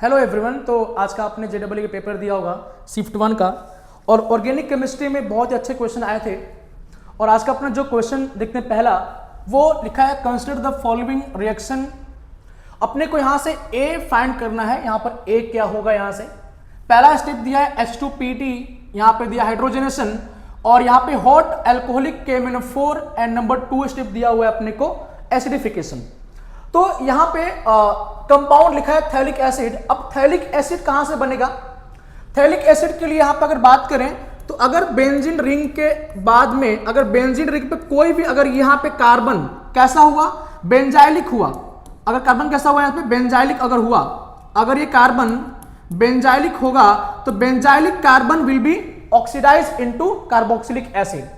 Hello everyone. तो आज का आपने जेडब्ल्यू का पेपर दिया होगा शिफ्ट 1 का, और ऑर्गेनिक केमिस्ट्री में बहुत ही अच्छे क्वेश्चन आए थे। और आज का अपना जो क्वेश्चन देखते हैं पहला, वो लिखा है कंसिडर द फॉलोइंग रिएक्शन। अपने को यहाँ से ए फाइंड करना है। यहाँ पर ए क्या होगा, यहाँ से पहला स्टेप दिया है H2PT, यहाँ पे दिया हाइड्रोजनेशन, और यहाँ पे hot alcoholic KMnO4 and number 2 step दिया हुआ है अपने को एसिडिफिकेशन। तो यहाँ पे कंपाउंड लिखा है थैलिक एसिड। अब थैलिक एसिड कहाँ से बनेगा? थैलिक एसिड के लिए यहाँ पे अगर बात करें तो अगर बेंजीन रिंग के बाद में, अगर बेंजीन रिंग पे कोई भी, अगर यहाँ पे कार्बन कैसा हुआ, बेंजाइलिक हुआ, अगर कार्बन कैसा हुआ यहाँ पे बेंजाइलिक अगर हुआ, अगर ये कार्बन बेंजाइलिक होगा तो benzylic carbon will be oxidise into carboxylic acid.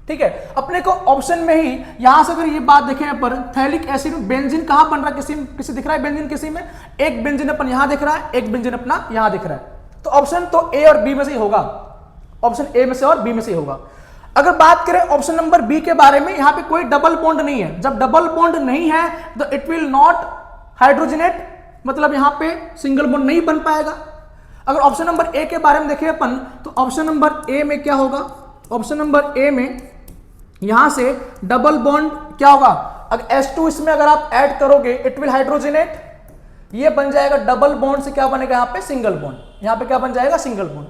ठीक है, अपने को ऑप्शन में ही यहां से अगर ये बात देखें यहाँ पर थैलिक एसिड में बेंजीन कहां बन रहा है, किसी दिख रहा है बेंजीन, किसी में एक बेंजीन अपन यहां दिख रहा है, एक बेंजीन अपना यहां दिख रहा है। तो ऑप्शन तो ए और बी में से ही होगा, ऑप्शन ए में से और बी में से ही होगा। अगर बात करें ऑप्शन नंबर बी के बारे में, यहां पे कोई डबल बॉन्ड नहीं है। जब डबल बॉन्ड नहीं है तो इट विल नॉट हाइड्रोजनेट, मतलब यहां पे सिंगल बॉन्ड नहीं बन पाएगा। अगर ऑप्शन नंबर ए के बारे में देखें अपन, तो ऑप्शन नंबर ए में क्या होगा, ऑप्शन नंबर ए में यहां से डबल बॉन्ड क्या होगा, अगर H2 इसमें अगर आप ऐड करोगे इट विल हाइड्रोजनेट, ये बन जाएगा डबल बॉन्ड से क्या बनेगा यहाँ पे सिंगल बॉन्ड, यहाँ पे क्या बन जाएगा सिंगल बॉन्ड।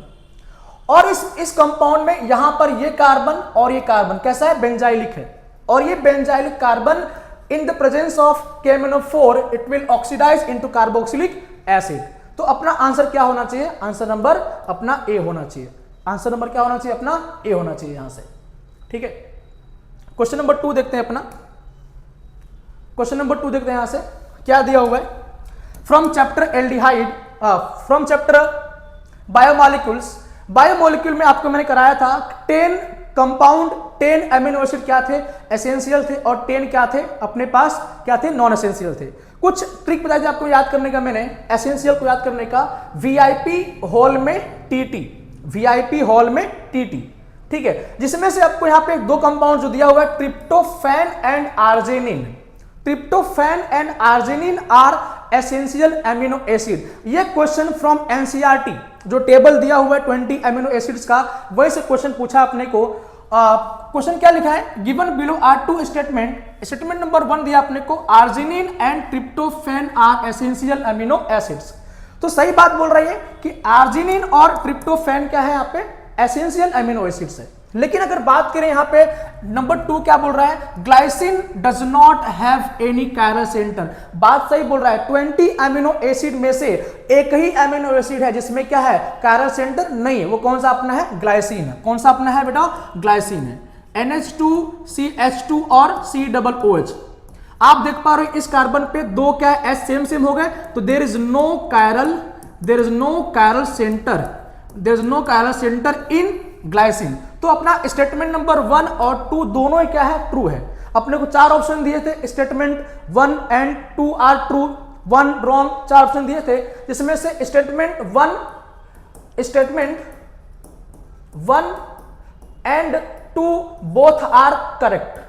और इस कंपाउंड में यहां पर ये कार्बन और ये कार्बन कैसा है, बेंजाइलिक है, और ये benzylic carbon in the presence of KMnO4 it will oxidise into carboxylic acid. तो अपना आंसर क्या होना चाहिए, आंसर नंबर अपना ए होना चाहिए। आंसर नंबर क्या होना चाहिए, अपना ए होना चाहिए यहां से। ठीक है, क्वेश्चन नंबर 2 देखते हैं अपना। क्वेश्चन नंबर 2 देखते हैं यहां से क्या दिया हुआ है। From chapter aldehyde, from chapter biomolecules, biomolecule में आपको मैंने कराया था 10 कंपाउंड, 10 एमिनो एसिड क्या थे, एसेंशियल थे, और 10 क्या थे अपने पास, क्या थे, नॉन एसेंशियल थे। कुछ ट्रिक बताई थी आपको याद करने का मैंने, एसेंशियल को याद करने का, VIP होल में TT, VIP होल में TT। ठीक है, जिसमें से आपको यहां पे 2 कंपाउंड जो दिया हुआ है, tryptophan and arginine. Tryptophan and arginine are essential amino acid. ये क्वेश्चन फ्रॉम NCERT, जो टेबल दिया हुआ है 20 एमिनो एसिड्स का, वही से क्वेश्चन पूछा अपने को। क्वेश्चन क्या लिखा है, given below are 2 statement. Statement number 1 दिया अपने को, arginine and tryptophan are essential amino acids. तो सही बात बोल रही है कि आर्जिनिन और ट्रिप्टोफैन क्या है यहाँ पे, एसेंशियल एमिनो एसिड्स है। लेकिन अगर बात करें यहाँ पे नंबर 2 क्या बोल रहा है, glycine does not have any chiral centre. बात सही बोल रहा है, 20 एमिनो एसिड में से एक ही एमिनो एसिड है जिसमें क्या है, कायरल सेंटर नहीं है। वो कौन सा अपना है, ग्लाइसिन है। कौन सा अपना है बेटा, ग्लाइसिन है। NH2CH2 और COOH। आप देख पा रहे हो इस कार्बन पे 2 क्या है, एच सेम हो गए, तो there is no chiral, there is no chiral centre, there is no chiral centre in glycine. तो अपना स्टेटमेंट नंबर 1 और 2 दोनों ही क्या है, ट्रू है। अपने को 4 ऑप्शन दिए थे, statement 1 and 2 are true, 1 wrong, 4 option दिए थे, जिसमें से statement 1 and 2 both are correct,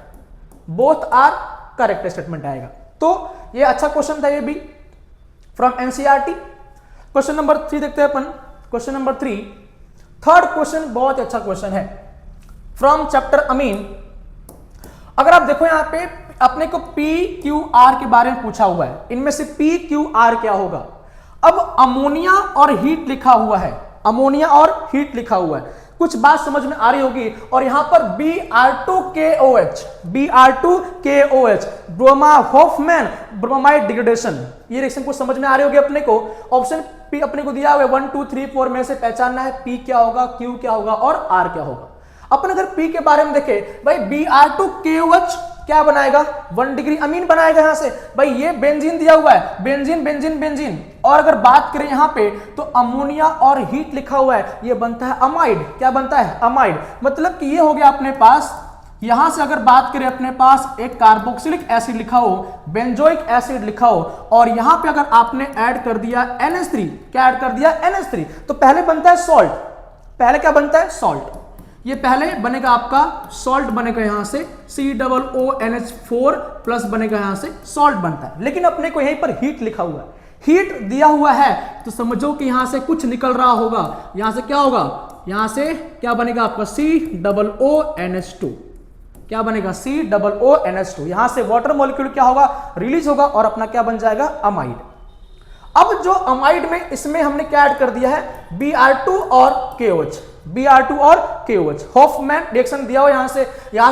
both are correct statement आएगा। तो ये अच्छा क्वेश्चन था ये भी फ्रॉम NCERT। क्वेश्चन नंबर 3 देखते हैं अपन। क्वेश्चन नंबर 3, थर्ड क्वेश्चन बहुत अच्छा क्वेश्चन है फ्रॉम चैप्टर अमीन। अगर आप देखो यहां पे अपने को PQR के बारे में पूछा हुआ है, इनमें से PQR क्या होगा। अब अमोनिया और हीट लिखा हुआ है, अमोनिया और हीट लिखा हुआ है, कुछ बात समझ में आ रही होगी। और यहां पर Br2KOH, Br2KOH, ब्रोमा होफमैन ब्रोमाइड डिग्रेडेशन, ये रिएक्शन को समझ में आ रही होगी अपने को। ऑप्शन पी अपने को दिया हुआ है 1 2 3 4 में से पहचानना है, P क्या होगा, Q क्या होगा और R क्या होगा। अपन अगर P के बारे में देखें, भाई Br2KOH क्या बनाएगा, 1 डिग्री अमीन बनाएगा यहां से। भाई ये बेंजीन दिया हुआ है, बेंजीन बेंजीन बेंजीन। और अगर बात करें यहां पे तो अमोनिया और हीट लिखा हुआ है, ये बनता है अमाइड। क्या बनता है, अमाइड। मतलब कि ये हो गया अपने पास, यहां से अगर बात करें अपने पास एक कार्बोक्सिलिक एसिड लिखा हो, बेंजोइक एसिड लिखा हो, और यहां पे अगर आपने ऐड कर दिया NH3, क्या ऐड कर दिया, NH3, तो पहले बनता है सॉल्ट। पहले क्या बनता है, सॉल्ट। ये पहले बनेगा आपका सॉल्ट, बनेगा यहां से COONH4 प्लस बनेगा यहां से सॉल्ट बनता है। लेकिन अपने को यहीं पर हीट लिखा हुआ है, हीट दिया हुआ है तो समझो कि यहां से कुछ निकल रहा होगा, यहां से क्या होगा, यहां से क्या बनेगा आपका COONH2, क्या बनेगा COONH2, यहां से वाटर मॉलिक्यूल क्या होगा, रिलीज होगा और अपना क्या बन जाएगा, अमाइड। अब जो अमाइड में इसमें हमने क्या ऐड कर दिया है, Br2 और KOH, Br2 और KOH, हॉफमैन रिएक्शन दिया हुआ, यहां से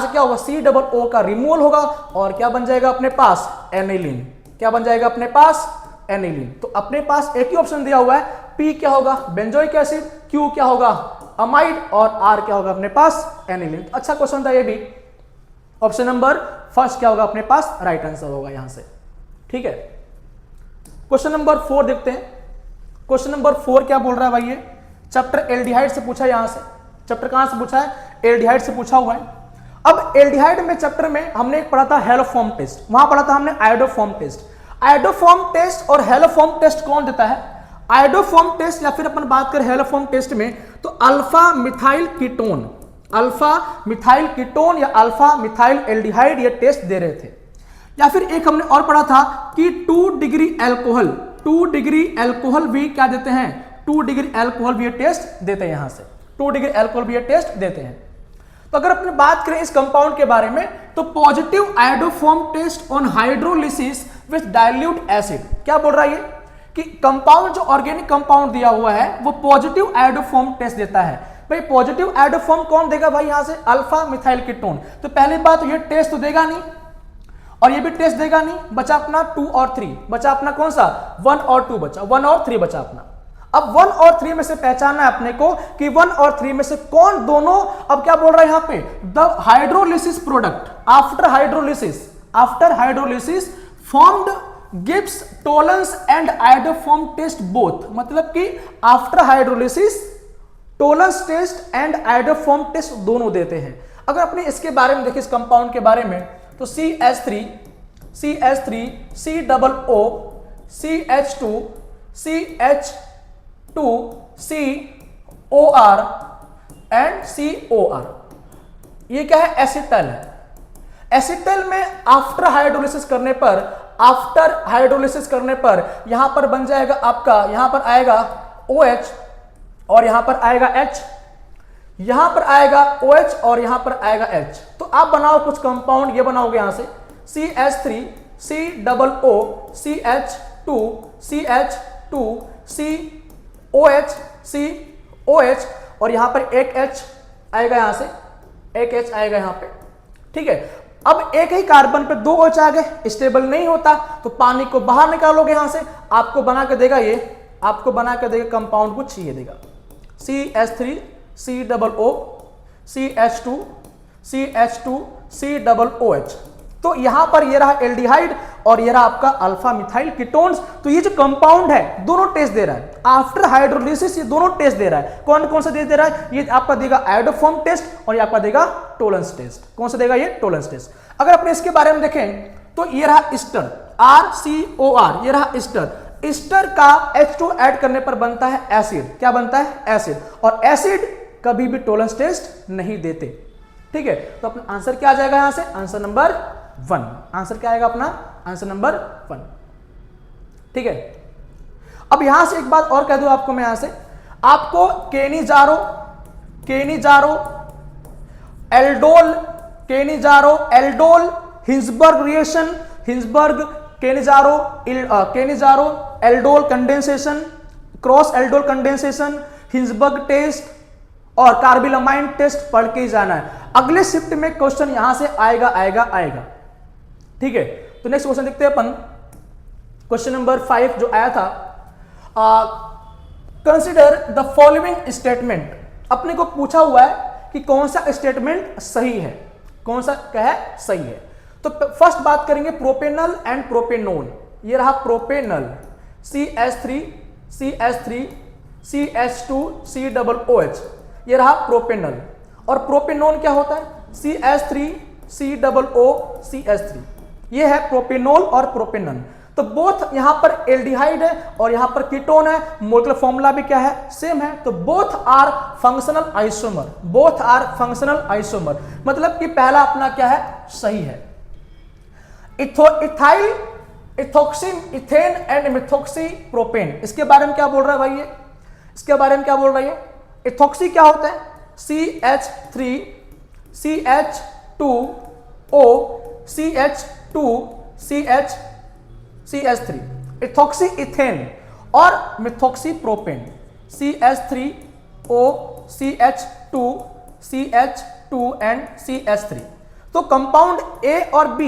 क्या होगा, COO का रिमूवल होगा और क्या बन जाएगा अपने पास, एनिलीन, क्या बन जाएगा अपने पास, एनिलीन। तो अपने पास एक ही ऑप्शन दिया हुआ है, P क्या होगा, बेंजोइक एसिड, Q क्या होगा, अमाइड और R क्या होगा अपने पास, एनिलीन। तो अच्छा क्वेश्चन था ये भी, ऑप्शन नंबर फर्स्ट क्या होगा अपने पास, राइट आंसर होगा यहां से, ठीक है। क्वेश्चन नंबर 4 देखते हैं। क्वेश्चन नंबर 4 क्या बोल रहा है भाई, ये चैप्टर एल्डिहाइड से पूछा है, यहां से चैप्टर कहां से पूछा है, एल्डिहाइड से पूछा हुआ है। अब एल्डिहाइड में चैप्टर में हमने एक पढ़ा था हेलोफॉर्म टेस्ट, वहां पढ़ा था हमने आयोडोफॉर्म टेस्ट। आयोडोफॉर्म टेस्ट और हेलोफॉर्म टेस्ट कौन देता है, आयोडोफॉर्म टेस्ट या फिर अपन बात करें हेलोफॉर्म टेस्ट में तो alpha methyl ketone, alpha methyl ketone या अल्फा मिथाइल एल्डिहाइड ये टेस्ट दे रहे थे। या फिर एक हमने और पढ़ा था कि 2 डिग्री अल्कोहल, 2 डिग्री अल्कोहल भी क्या देते हैं, 2 डिग्री अल्कोहल भी ये टेस्ट देते हैं, यहां से 2 डिग्री अल्कोहल भी ये टेस्ट देते हैं। तो अगर अपनी बात करें इस कंपाउंड के बारे में तो positive iodoform test on hydrolysis with dilute acid, क्या बोल रहा है ये कि कंपाउंड जो ऑर्गेनिक कंपाउंड दिया हुआ है वो पॉजिटिव आयोडोफॉर्म टेस्ट देता है। भाई पॉजिटिव आयोडोफॉर्म कौन देगा भाई, यहां से अल्फा मिथाइल कीटोन। तो पहली बात ये टेस्ट तो देगा नहीं और ये भी टेस्ट देगा नहीं, बचा अपना 2 और 3, बचा अपना कौन सा 1 और 2 बचा, 1 और 3 बचा अपना। अब 1 और 3 में से पहचानना है अपने को कि 1 और 3 में से कौन दोनों, अब क्या बोल रहा है यहां पे, the hydrolysis product after hydrolysis formed gives Tollens and iodoform test both, मतलब कि after hydrolysis Tollens test and iodoform test दोनों देते हैं। अगर अपने इसके बारे में देखिए, इस कंपाउंड के बारे में तो CH3 COO CH2 CH2 COR and COR, ये क्या है, एसिटल है। एसिटल में आफ्टर हाइड्रोलिसिस करने पर यहां पर बन जाएगा आपका, यहां पर आएगा OH और यहां पर आएगा H, यहां पर आएगा OH और यहां पर आएगा H। तो आप बनाओ कुछ कंपाउंड, ये बनाओगे यहां से CH3 COO CH2 CH2 COH COH और यहां पर एक H आएगा, यहां से एक H आएगा यहां पे, ठीक है। अब एक ही कार्बन पे 2 OH आ गए, स्टेबल नहीं होता तो पानी को बाहर निकालोगे यहां से, आपको बना के देगा ये, आपको बना के देगा कंपाउंड कुछ ये देगा CH3 COO CH2 CH2 COOH। तो यहां पर ये रहा एल्डिहाइड और ये रहा आपका अल्फा मिथाइल कीटोन्स। तो ये जो कंपाउंड है दोनों टेस्ट दे रहा है, आफ्टर हाइड्रोलिसिस ये दोनों टेस्ट दे रहा है। कौन कौन सा दे रहा है, ये आपका देगा आयोडोफॉर्म टेस्ट और ये आपका देगा टोलेंस टेस्ट। कौन सा देगा, ये टोलेंस टेस्ट। अगर अपने इसके बारे में देखें तो ये रहा ईस्टर RCOR, ये रहा ईस्टर। ईस्टर का H2 ऐड करने पर बनता है एसिड, क्या बनता है, एसिड। और एसिड कभी भी टोलेंस टेस्ट नहीं देते, ठीक है। तो अपना आंसर क्या आ जाएगा यहां से, आंसर नंबर 1। आंसर क्या आएगा अपना, आंसर नंबर 1, ठीक है। अब यहां से एक बात और कह दूं आपको मैं, यहां से आपको Cannizzaro aldol Hinsberg reaction, Hinsberg Cannizzaro aldol condensation, cross aldol condensation, Hinsberg test और कार्बिलमाइन टेस्ट पढ़ के ही जाना है। अगले शिफ्ट में क्वेश्चन यहां से आएगा, ठीक है। तो नेक्स्ट क्वेश्चन देखते हैं अपन, क्वेश्चन नंबर 5 जो आया था, कंसिडर द फॉलोइंग स्टेटमेंट। अपने को पूछा हुआ है कि कौन सा स्टेटमेंट सही है, कौन सा क्या है, सही है। तो फर्स्ट बात करेंगे प्रोपेनल एंड प्रोपेनोन। ये रहा प्रोपेनल CH3 CH2 COOH, ये रहा प्रोपेनल। और प्रोपेनोन क्या होता है, CH3 COO CH3, ये है प्रोपेनोल और प्रोपेनन। तो बोथ यहां पर एल्डिहाइड है और यहां पर कीटोन है, मोलेकुलर फॉर्मूला भी क्या है, सेम है। तो बोथ आर फंक्शनल आइसोमर, मतलब कि पहला अपना क्या है, सही है। Ethoxy ethane and methoxy propane, इसके बारे में क्या बोल रहा है भाई ये, इसके बारे में क्या बोल रहा है ये? इथॉक्सी क्या होता है? CH3 CH2O CH2 CH3, ethoxy ethane और methoxy propane, CH3O CH2 CH2 and CH3। तो कंपाउंड A और B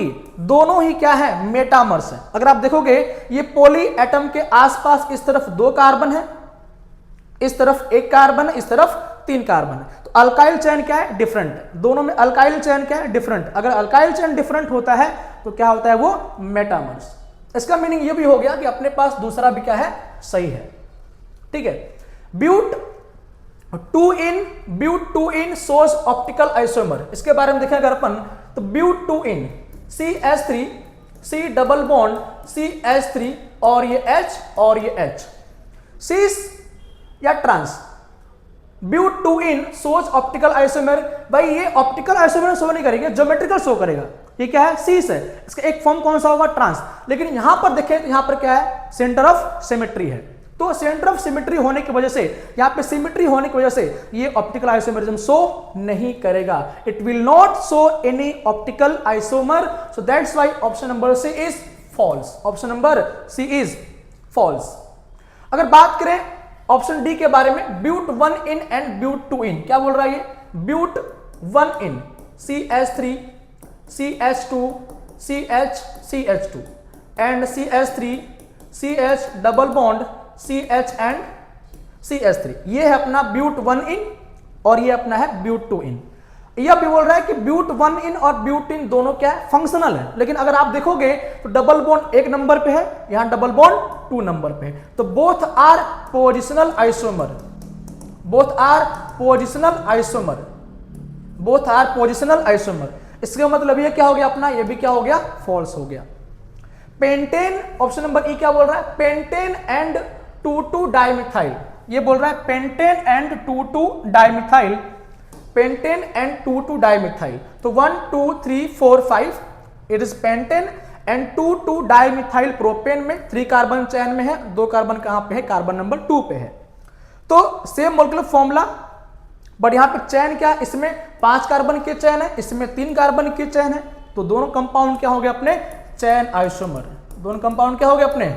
दोनों ही क्या है? मेटामर्स है। अगर आप देखोगे ये पॉली एटम के आसपास इस तरफ 2 कार्बन है, इस तरफ 1 कार्बन है, इस तरफ 3 कार्बन है। तो अल्काइल चेन क्या है? डिफरेंट है। दोनों में अल्काइल चेन क्या है? डिफरेंट। अगर अल्काइल चेन डिफरेंट होता है तो क्या होता है? वो मेटामर्स। इसका मीनिंग ये भी हो गया कि अपने पास दूसरा भी क्या है? सही है। ठीक है। ब्यूट 2 इन सोज ऑप्टिकल आइसोमर, इसके बारे में देखें अगर अपन तो but 2 ene CH3 C double bond CH3 और ये H और ये H, सीस या trans. But 2 ene shows optical isomer, भाई ये ऑप्टिकल आइसोमर शो नहीं करेगा, ज्योमेट्रिकल शो करेगा। ये क्या है? सीस है। इसका एक फॉर्म कौन सा होगा? ट्रांस। लेकिन यहां पर देखें तो यहां पर क्या है? सेंटर ऑफ सिमेट्री है। तो सेंटर ऑफ सिमेट्री होने की वजह से, यहां पे सिमेट्री होने की वजह से ये ऑप्टिकल आइसोमरिज्म शो नहीं करेगा। It will not show any optical isomer, so that's why option number C is false. Option number C is false. अगर बात करें ऑप्शन डी के बारे में, ब्यूट 1 इन एंड ब्यूट 2 इन, क्या बोल रहा है ये? But 1 ene CH3 CH2 CH2 and CH3 CH double bond CH and CH3, ये है अपना ब्यूट 1 इन और ये अपना है ब्यूट 2 इन। यह भी बोल रहा है कि ब्यूट 1 इन और ब्यूट इन दोनों क्या है? फंक्शनल है। लेकिन अगर आप देखोगे तो डबल बॉन्ड 1 नंबर पे है, यहां डबल बॉन्ड 2 नंबर पे है। तो both are positional isomer, both are positional isomer, both are positional isomer. इसका मतलब ये क्या हो गया अपना? ये भी क्या हो गया? फॉल्स हो गया। पेंटेन, ऑप्शन नंबर ई क्या बोल रहा है? पेंटेन एंड 2,2 डाइमिथाइल, ये बोल रहा है pentane and 2,2 dimethyl, pentane and 2,2 dimethyl. तो 1 2 3 4 5 it is pentane and 2,2 dimethyl propane में 3 कार्बन चेन में है, 2 कार्बन कहां पे है? कार्बन नंबर 2 पे है। तो सेम मॉलिक्यूलर फॉर्मूला, बट यहां पे चेन क्या? इसमें 5 कार्बन की चेन है, इसमें 3 कार्बन की चेन है। तो दोनों कंपाउंड क्या हो गए अपने? Chain isomer. दोनों कंपाउंड क्या हो गए अपने?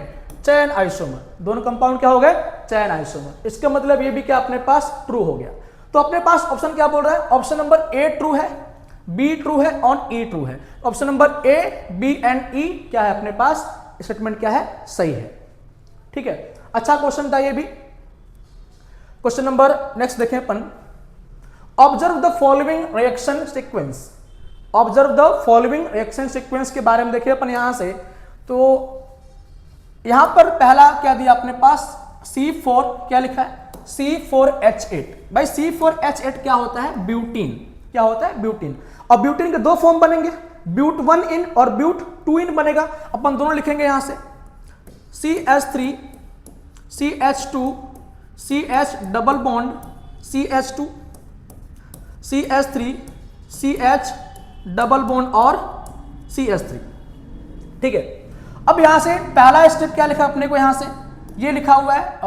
Chain isomer. दोनों कंपाउंड क्या हो गए? Chain isomer. इसका मतलब ये भी क्या अपने पास? ट्रू हो गया। तो अपने पास ऑप्शन क्या बोल रहा है? ऑप्शन नंबर ए ट्रू है, बी ट्रू है और ई ट्रू है। Option number A, B and E क्या है अपने पास? स्टेटमेंट क्या है? सही है। ठीक है, अच्छा क्वेश्चन था ये भी। क्वेश्चन नंबर नेक्स्ट देखें अपन, observe the following reaction sequence. Observe the following reaction sequence के बारे में देखिए अपन यहां से। तो यहां पर पहला क्या दिया अपने पास? C4 क्या लिखा है? C4H8। भाई C4H8 क्या होता है? ब्यूटीन। क्या होता है? ब्यूटीन। और ब्यूटीन के 2 फॉर्म बनेंगे, ब्यूट 1 इन और ब्यूट 2 इन बनेगा। अपन दोनों लिखेंगे यहां से CH3 CH2 CH double bond CH2 CH3 CH double bond और CH3। ठीक है, अब यहां से पहला स्टेप क्या लिखा अपने को? यहां से ये लिखा हुआ है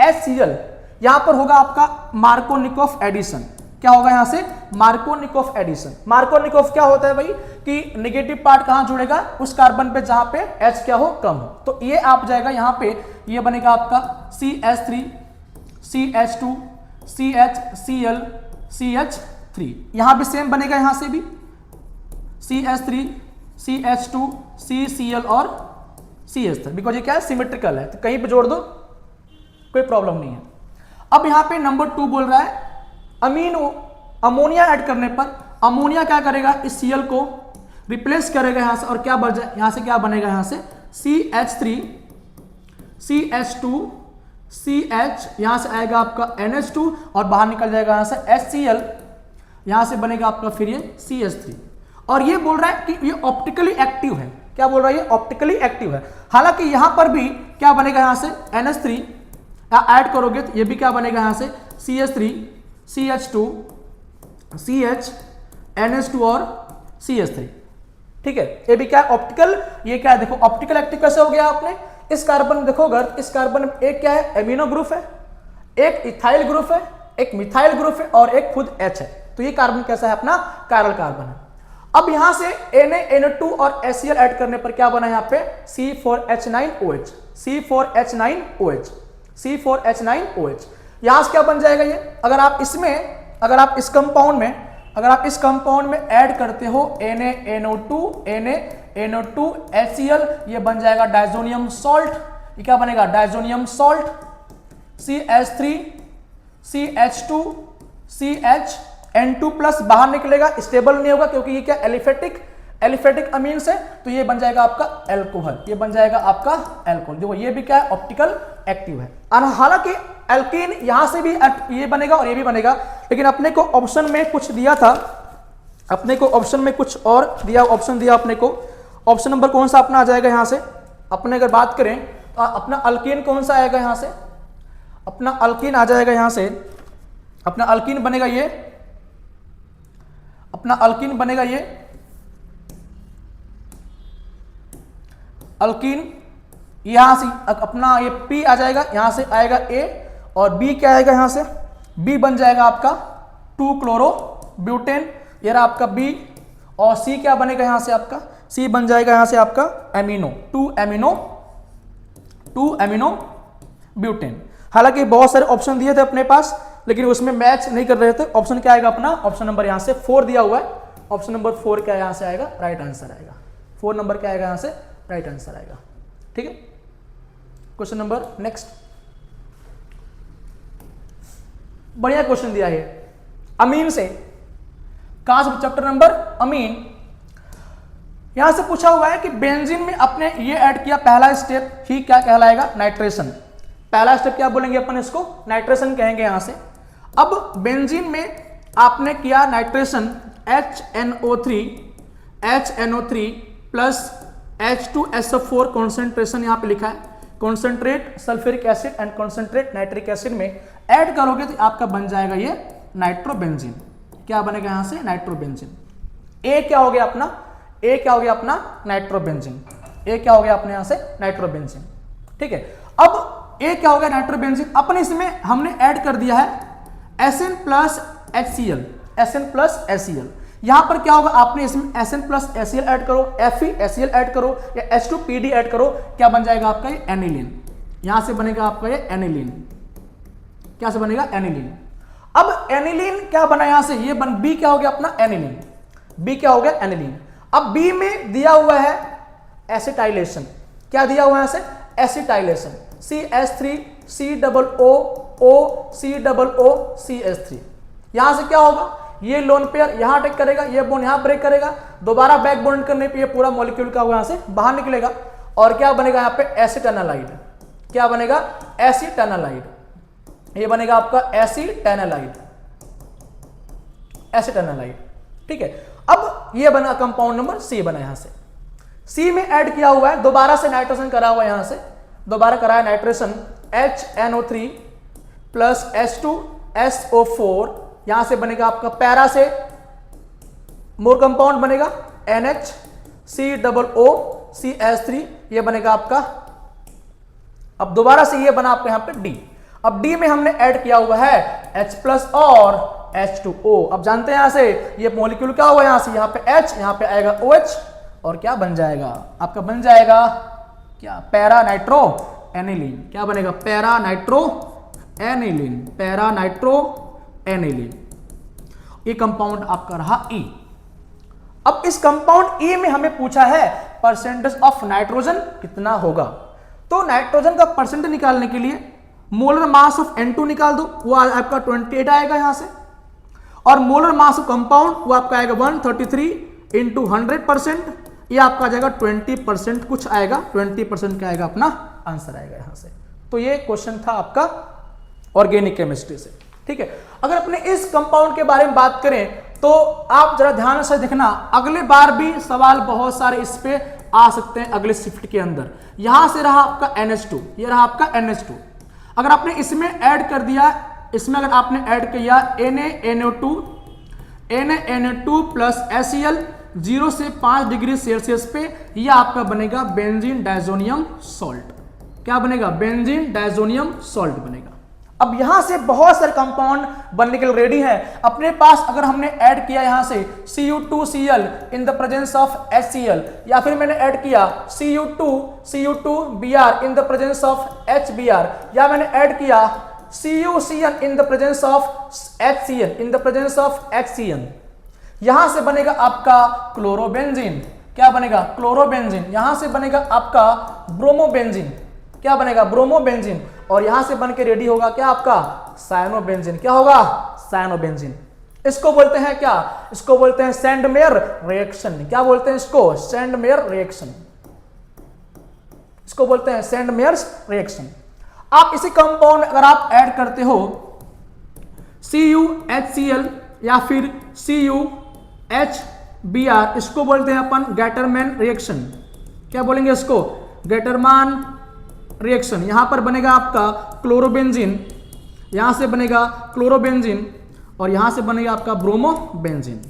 HCl, यहां पर होगा आपका मार्कोनिकोव एडिशन। क्या होगा यहां से? Markovnikov addition. मार्कोनिकोव क्या होता है भाई? कि नेगेटिव पार्ट कहां जुड़ेगा? उस कार्बन पे जहां पे H क्या हो? कम हो। तो ये आप जाएगा यहां पे, ये बनेगा आपका CH3 CH2 CHCl CH3। यहां भी सेम बनेगा, यहां से भी CH3 CH2 CCl और CH3, बिकॉज ये क्या है? सिमेट्रिकल है, तो कहीं पे जोड़ दो, कोई प्रॉब्लम नहीं है। अब यहां पे नंबर 2 बोल रहा है अमोनिया ऐड करने पर अमोनिया क्या करेगा? इस Cl को रिप्लेस करेगा यहां से, और क्या बच जाए? यहां से क्या बनेगा? यहां से CH3 CH2 CH, यहां से आएगा आपका NH2 और बाहर निकल जाएगा यहां से HCl, यहां से बनेगा आपका फिर ये CH3। और ये बोल रहा है कि ये ऑप्टिकली एक्टिव है। क्या बोल रहा है? ये ऑप्टिकली एक्टिव है। हालांकि यहां पर भी क्या बनेगा? यहां से NH3 ऐड करोगे तो ये भी क्या बनेगा? यहां से CH3 CH2 CH NH2 और CH3। ठीक है। ये भी क्या है, ऑप्टिकल। ये क्या है, देखो ऑप्टिकल एक्टिव कैसे हो गया आपने, इस कार्बन देखो अगर इस कार्बन में एक क्या है, एमिनो ग्रुप है, एक इथाइल ग्रुप है, एक मिथाइल ग्रुप है और एक खुद H है। तो ये कार्बन कैसा है अपना, कायरल कार्बन है। अब यहां से Na, NO2 और HCl ऐड करने पर क्या बना यहाँ पे, C4H9OH, C4H9OH, C4H9OH। यहां से क्या बन जाएगा ये, अगर आप इस कंपाउंड में ऐड करते हो Na, NO2, HCl, ये बन जाएगा डायजोनियम सॉल्ट। ये क्या बनेगा, diazonium salt, CH3, CH2, CHN2 plus बाहर निकलेगा, स्टेबल नहीं होगा क्योंकि ये क्या एलिफेटिक अमीन्स है, तो ये बन जाएगा आपका एल्कोहल, ये बन जाएगा आपका एल्कोहल। देखो ये भी क्या है, ऑप्टिकल एक्टिव है। हालांकि एल्कीन यहां से भी ये बनेगा और ये भी बनेगा, लेकिन अपने को ऑप्शन में कुछ दिया था, अपने को ऑप्शन में कुछ और दिया, ऑप्शन दिया अपने को। ऑप्शन नंबर कौन सा अपना आ जाएगा यहां से, अपने अगर बात करें तो अपना अल्कीन कौन सा आएगा यहां से, अपना अल्कीन आ जाएगा यहां से, अपना अल्कीन बनेगा ये, अपना अल्कीन बनेगा ये अल्कीन। यहां से अपना ये P आ जाएगा, यहां से आएगा A और B क्या आएगा यहां से, B बन जाएगा आपका 2-क्लोरोब्यूटेन, ये रहा आपका B। और C क्या बनेगा यहां से आपका, C बन जाएगा यहां से आपका एमिनो, 2-एमिनो ब्यूटेन। हालांकि बहुत सारे ऑप्शन दिए थे अपने पास, लेकिन उसमें मैच नहीं कर रहे थे। ऑप्शन क्या आएगा अपना, ऑप्शन नंबर यहां से 4 दिया हुआ है, ऑप्शन नंबर 4 क्या यहां से आएगा, राइट आंसर आएगा। 4 नंबर क्या आएगा यहां से, राइट आंसर आएगा। ठीक है, क्वेश्चन नंबर नेक्स्ट, बढ़िया क्वेश्चन दिया है अमीन से, कहां से, चैप्टर नंबर अमीन। यहां से पूछा हुआ है कि बेंजीन में अपने ये ऐड किया, पहला स्टेप ही क्या कहलाएगा, नाइट्रेशन। पहला स्टेप क्या बोलेंगे अपन इसको, नाइट्रेशन कहेंगे यहां से। अब बेंजीन में आपने किया nitration, HNO3 plus H2SO4 concentration यहां पे लिखा है, concentrate sulphuric acid and concentrate nitric acid में ऐड करोगे तो आपका बन जाएगा ये नाइट्रोबेंजीन। क्या बनेगा यहां से, नाइट्रोबेंजीन। ए क्या हो गया अपना, ए क्या हो गया अपना, नाइट्रोबेंजीन। ए क्या हो गया अपने यहां से, नाइट्रोबेंजीन। ठीक है, अब ए क्या हो गया, नाइट्रोबेंजीन। अपने इसमें हमने ऐड कर दिया है Sn plus HCl, Sn plus HCl। यहां पर क्या होगा, आपने इसमें Sn प्लस HCl ऐड करो, FeHCl ऐड करो या H2PD ऐड करो, क्या बन जाएगा आपका ये एनिलीन। यहां से बनेगा आपका ये एनिलीन, क्या से बनेगा, एनिलीन। अब एनिलीन क्या बना यहां से, ये बन बी क्या हो गया अपना, एनिलीन। बी क्या हो गया, एनिलीन। अब बी में दिया हुआ है एसिटाइलेशन, क्या दिया हुआ है यहां से, एसिटाइलेशन, CH3 COOCOCH3। यहां से क्या होगा, ये लोन पेयर यहां अटैक करेगा, ये बॉन्ड यहां ब्रेक करेगा, दोबारा बैक बॉन्ड करने पे ये पूरा मॉलिक्यूल का यहां से बाहर निकलेगा और क्या बनेगा यहां पे, एसिटाइनालाइड। क्या बनेगा, एसिटाइनालाइड। ये बनेगा आपका एसिटाइनालाइड, एसिटाइनालाइड। ठीक है, अब ये बना कंपाउंड नंबर C बना, यहां से C में ऐड किया हुआ है, दोबारा से नाइट्रेशन करा हुआ है, यहां से दोबारा कराया नाइट्रेशन, HNO3 प्लस H2SO4, यहां से बनेगा आपका पैरा से मोर कंपाउंड बनेगा NHCOOCH3, ये बनेगा आपका। अब दोबारा से ये बना आपका यहां पे D। अब D में हमने ऐड किया हुआ है H प्लस और H2O। अब जानते हैं यहां से ये मॉलिक्यूल क्या हुआ, यहां से यहां पे H, यहां पे आएगा OH और क्या बन जाएगा आपका, बन जाएगा क्या, पैरा नाइट्रो एनिलीन। क्या बनेगा, para nitro aniline, para nitro aniline. ये कंपाउंड आपका रहा E। अब इस कंपाउंड E में हमें पूछा है परसेंटेज ऑफ नाइट्रोजन कितना होगा। तो नाइट्रोजन का परसेंटेज निकालने के लिए मोलर मास ऑफ N2 निकाल दो, वो आपका 28 आएगा यहां से, और मोलर मास ऑफ कंपाउंड वो आपका आएगा 133 इंटू 100%, ये आपका आ जाएगा 20% कुछ आएगा, 20% क्या आएगा अपना आंसर आएगा यहां से। तो ये क्वेश्चन था आपका ऑर्गेनिक केमिस्ट्री से। ठीक है, अगर अपने इस कंपाउंड के बारे में बात करें तो आप जरा ध्यान से देखना, अगले बार भी सवाल बहुत सारे इस पे आ सकते हैं अगले शिफ्ट के अंदर। यहां से रहा आपका NH2, ये रहा आपका NH2। अगर आपने इसमें ऐड कर दिया, इसमें अगर आपने ऐड किया NaNO2 Na2 प्लस HCl 0 से 5 डिग्री सेल्सियस पे, यह आपका बनेगा बेंजीन डायजोनियम सॉल्ट। क्या बनेगा? बेंजीन डायजोनियम सॉल्ट बनेगा। अब यहां से बहुत सारे कंपाउंड बनने के लिए रेडी है अपने पास। अगर हमने ऐड किया यहां से Cu2Cl in the presence of HCl, या फिर मैंने ऐड किया Cu2Br in the presence of HBr, या मैंने ऐड किया CuCl in the presence of HCl in the presence of HCl, यहां से बनेगा आपका क्लोरोबेंजीन। क्या बनेगा? क्लोरोबेंजीन। यहां से बनेगा आपका ब्रोमोबेंजीन। क्या बनेगा? ब्रोमोबेंजीन। और यहां से बन के रेडी होगा क्या आपका? साइनोबेंजीन। क्या होगा? साइनोबेंजीन। इसको बोलते हैं क्या? इसको बोलते हैं सैंडमेयर रिएक्शन। क्या बोलते हैं इसको? Sandmeyer reaction. इसको बोलते हैं सैंडमेयर रिएक्शन। आप इसी कंपाउंड अगर आप ऐड करते हो CuHCl या फिर CuHBr, इसको बोलते हैं अपन गैटरमैन रिएक्शन। क्या बोलेंगे इसको? गैटरमान रिएक्शन। यहां पर बनेगा आपका क्लोरोबेंजीन, यहां से बनेगा क्लोरोबेंजीन, और यहां से बनेगा आपका ब्रोमोबेंजीन।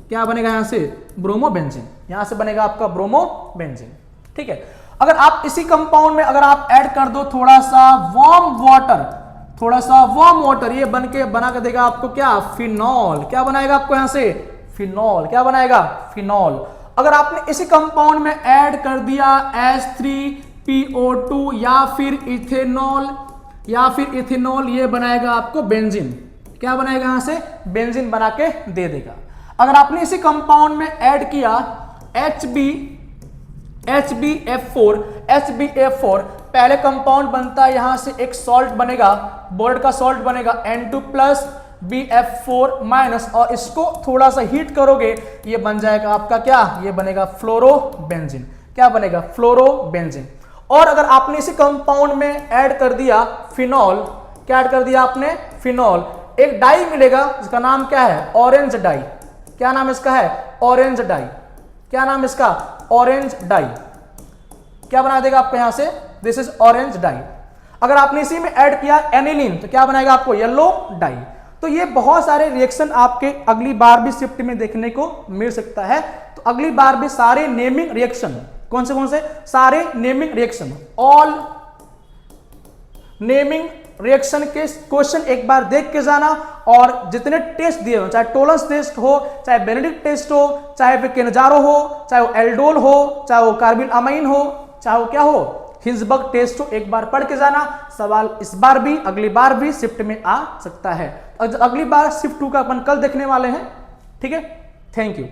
क्या बनेगा? यहां से ब्रोमोबेंजीन, यहां से बनेगा आपका ब्रोमोबेंजीन। ठीक है। अगर आप इसी कंपाउंड में अगर आप ऐड कर दो थोड़ा सा वार्म वाटर, थोड़ा सा वार्म वाटर, ये बना के देगा आपको क्या? फिनॉल। क्या बनाएगा आपको यहां से? फिनॉल। क्या बनाएगा? फिनॉल। अगर आपने इसी कंपाउंड में ऐड कर दिया H3PO2 या फिर इथेनॉल, ये बनाएगा आपको बेंजीन। क्या बनाएगा? यहां से बेंजीन बना के दे देगा। अगर आपने इसी कंपाउंड में ऐड किया HbF4, पहले कंपाउंड बनता है, यहां से एक सॉल्ट बनेगा, बोर्ड का सॉल्ट बनेगा N2 प्लस BF4 माइनस, और इसको थोड़ा सा हीट करोगे, ये बन जाएगा आपका क्या? ये बनेगा फ्लोरोबेंजीन। क्या बनेगा? फ्लोरोबेंजीन। और अगर आपने इसी कंपाउंड में ऐड कर दिया फिनॉल, क्या ऐड कर दिया आपने? फिनॉल, एक डाई मिलेगा जिसका नाम क्या है? Orange dye. क्या नाम इसका है? Orange dye. क्या नाम इसका? Orange dye. क्या बना देगा आपको यहां से? This is orange dye. अगर आपने इसी में ऐड किया एनिलीन, तो क्या बनाएगा आपको? Yellow die. तो ये बहुत सारे रिएक्शन आपके अगली बार भी शिफ्ट में देखने को मिल सकता है। तो अगली बार भी सारे नेमिंग रिएक्शन, कौन से? सारे naming reaction, all naming reaction के क्वेश्चन एक बार देख के जाना। और जितने टेस्ट दिए हो, चाहे टोलेंस टेस्ट हो, चाहे बेनेडिक्ट टेस्ट हो, चाहे फिर केनजारो हो, चाहे वो एल्डोल हो, चाहे वो कार्बिल अमाइन हो, चाहे वो क्या हो, हिंसबर्ग टेस्ट हो, एक बार पढ़ के जाना। सवाल इस बार भी अगली बार भी शिफ्ट में आ सकता है। अगली बार शिफ्ट 2 का अपन कल देखने वाले हैं। ठीक है। Thank you.